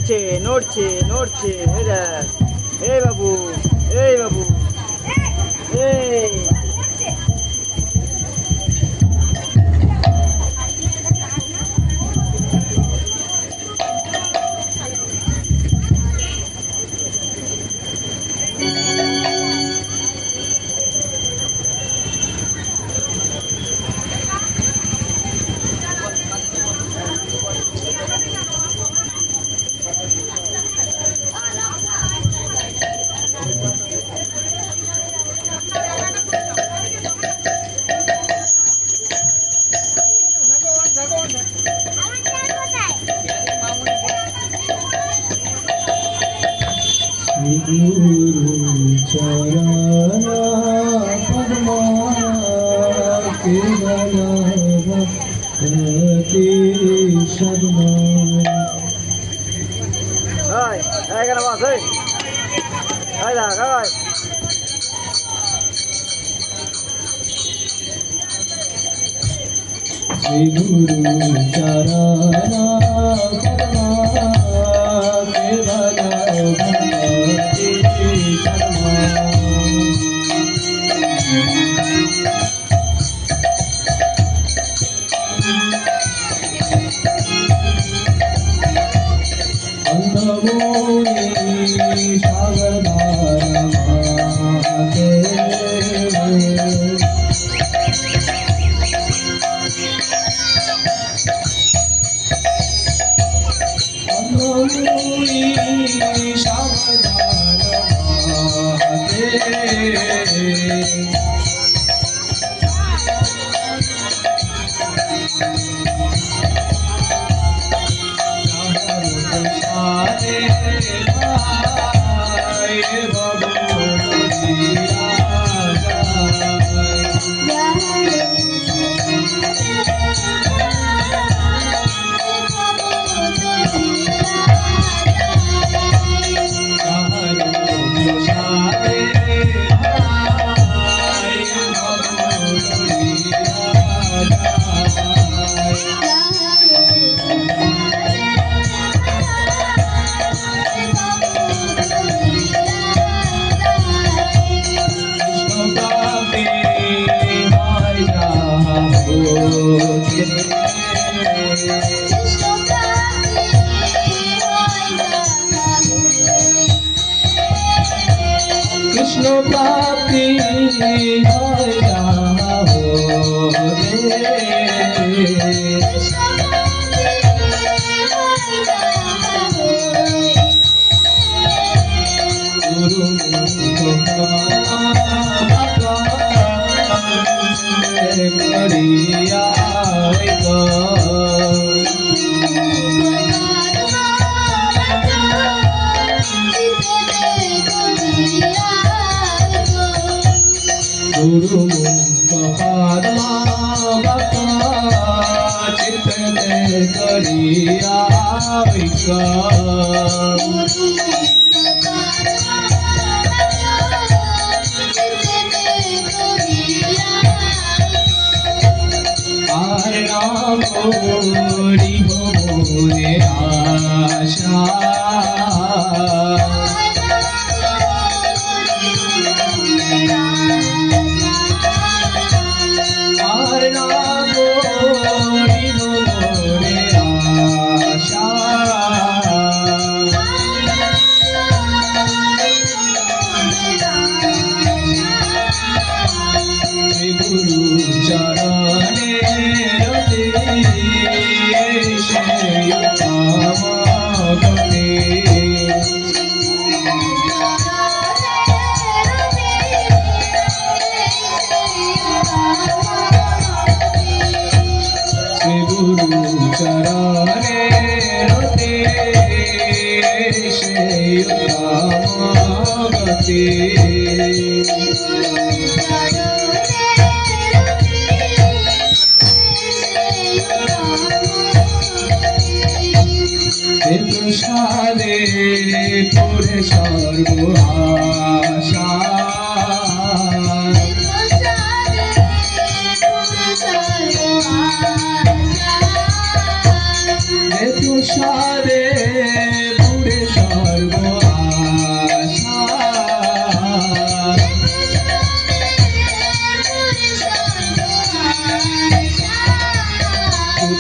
নড়ছে নড়ছে নড়ছে এই দেখ এই বাবু এই বাবু এই Guru Charana Padma Kevala Bhakti Sadma. Rồi, đây cái nào bảo đây. Đây là các ơi. Sri Guru Charana Padma Kevala Bhakti Sadma. Andamoni Sagadara Mate Andamoni Sagadara Mate Krishna Prapti Hoya Ho Guru Kariya Guru Padma Bhakta Chittane Kariya Vika Arnam Kori Bhore Asha Guru Charane Rati Shayutamagati Sri Guru Charane Rati Shayutamagati Prasade Pure Sarvo Asha Prasade Pure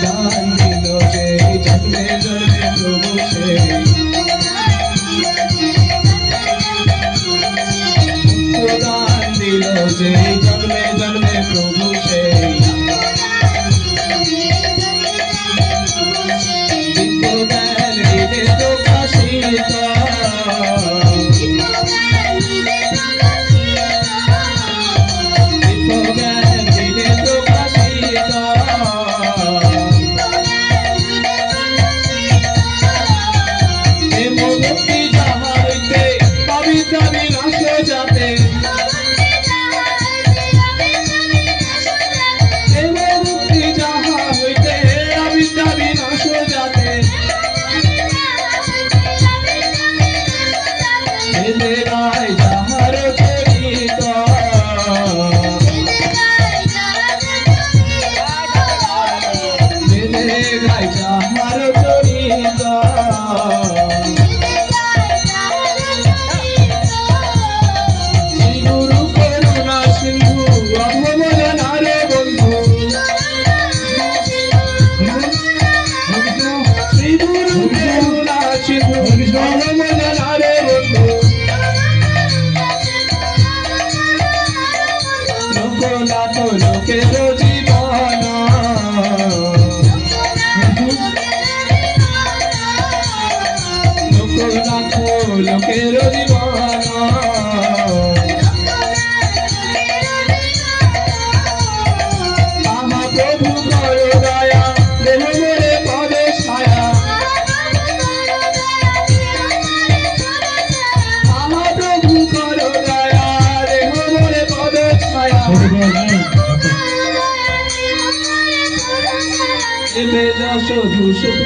দান দিল যে জন্মে জন্মে প্রভু সেই দান দিল যে জন্মে জন্মে প্রভু সেই বিজ্ঞান হৃদে প্রকাশিত বিজ্ঞান হৃদে প্রকাশিত প্রেম ভক্তি যাহা হইতে পবিত্র বিনাশ যাতে প্রেম ভক্তি যাহা হইতে অবিদ্য বিনাশ যাতে বেদে গায় যাহার চরিত বেদে গায় যাহার চরিত শ্রী গুরু করুণা সিন্ধু অভবনারে বন্ধু শ্রী গুরু করুণা সিন্ধু অভবনারে বন্ধু লোকনাথ লোকের জীবন লোকনাথ লোকের জীবন আহা প্রভু কর দয়া দেহ মোরে পদে ছায়া আহা প্রভু কর দয়া দেহ মোরে পদে ছায়া এবে যশ ধূসর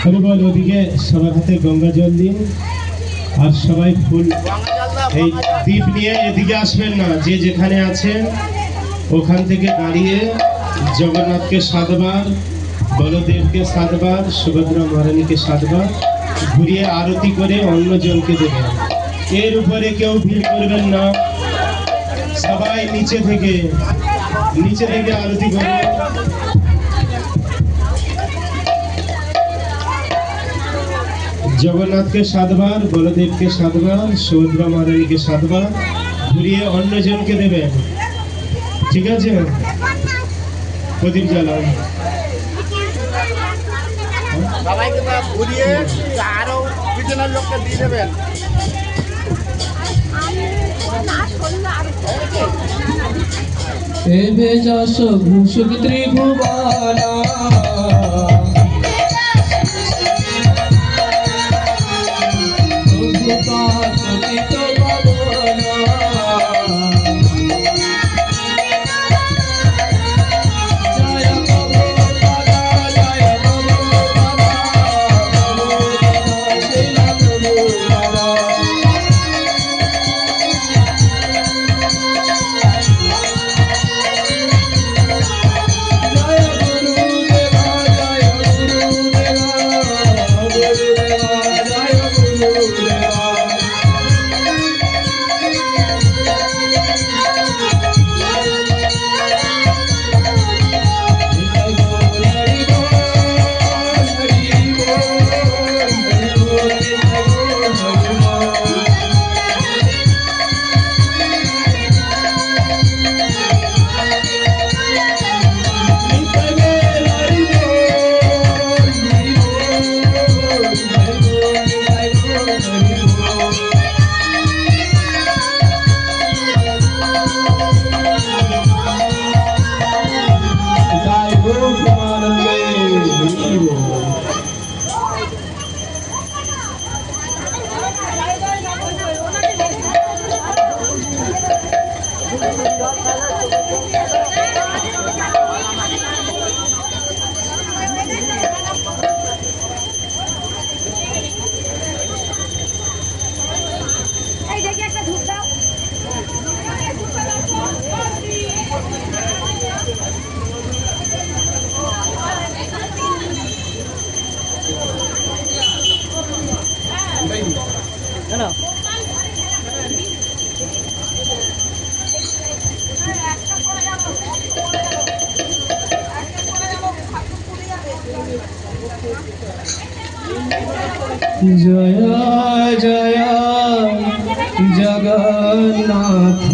হরি বল। ওদিকে সবার হাতে গঙ্গা জল দিন আর সবাই ফুল এই দ্বীপ নিয়ে এদিকে আসবেন না, যে যেখানে আছেন ওখান থেকে দাঁড়িয়ে জগন্নাথকে 7 বার, বলদেবকে 7 বার, সুভদ্রা মহারানীকে 7 বার ঘুরিয়ে আরতি করে অন্য জনকে দেবেন। এর উপরে কেউ ভিড় করবেন না, সবাই নিচে থেকে আরতি করবেন। জগন্নাথকে 7 বার, বলদেবকে 7 বার, সুভদ্রা মহারানীকে 7 বার ঘুরিয়ে অন্য জনকে দেবেন। ঠিক আছে, প্রদীপ জ্বালান। সবাইকে তো ঘুরিয়ে আরো পিছনের লোককে দিয়ে দেবেন। এবে যশ ভূষুক ত্রিভুবন প্রভুপাত পবন জয় প্রভুপাদ জয় প্রভুপাদ প্রভুপাদ শিল প্রভুপাদ জয় গুরু জয় জয় জগন্নাথ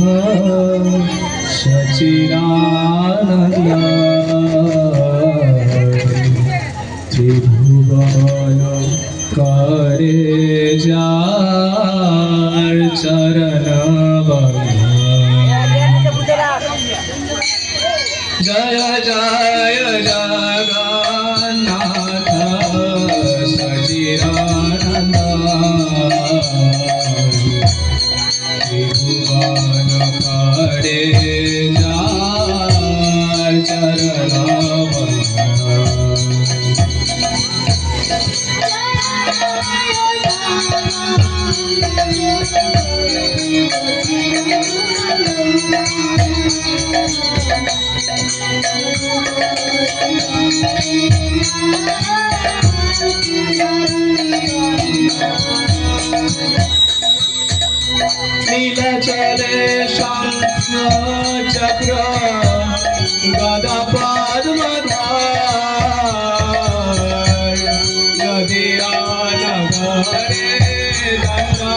সচিদানন্দ ত্রিভুবন করে যার চরণ জয় জয় জগন্নাথ সচিদানন্দ ত্রিভুবন করে যার চরণ নীলাচলে শঙ্খ চক্র গদা পদ্মধর নদিয়া নগরে গঙ্গা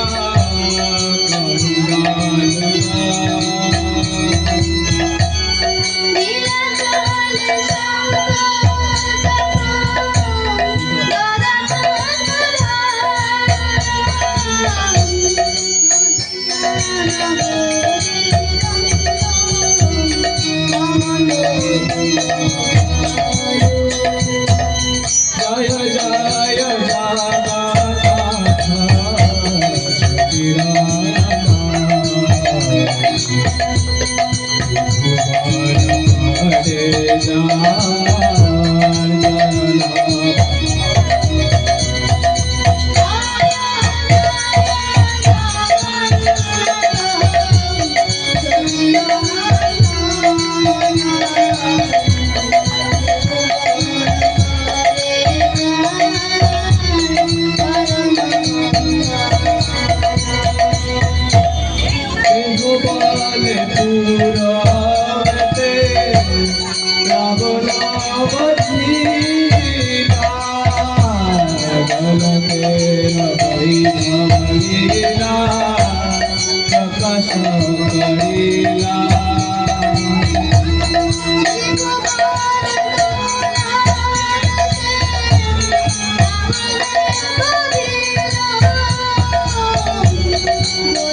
জয় জয় জগন্নাথ ভুবন করে গোপালে পুরতে রাবণ বধিলা গলকে রবৈলা প্রকাশ করিলা Oh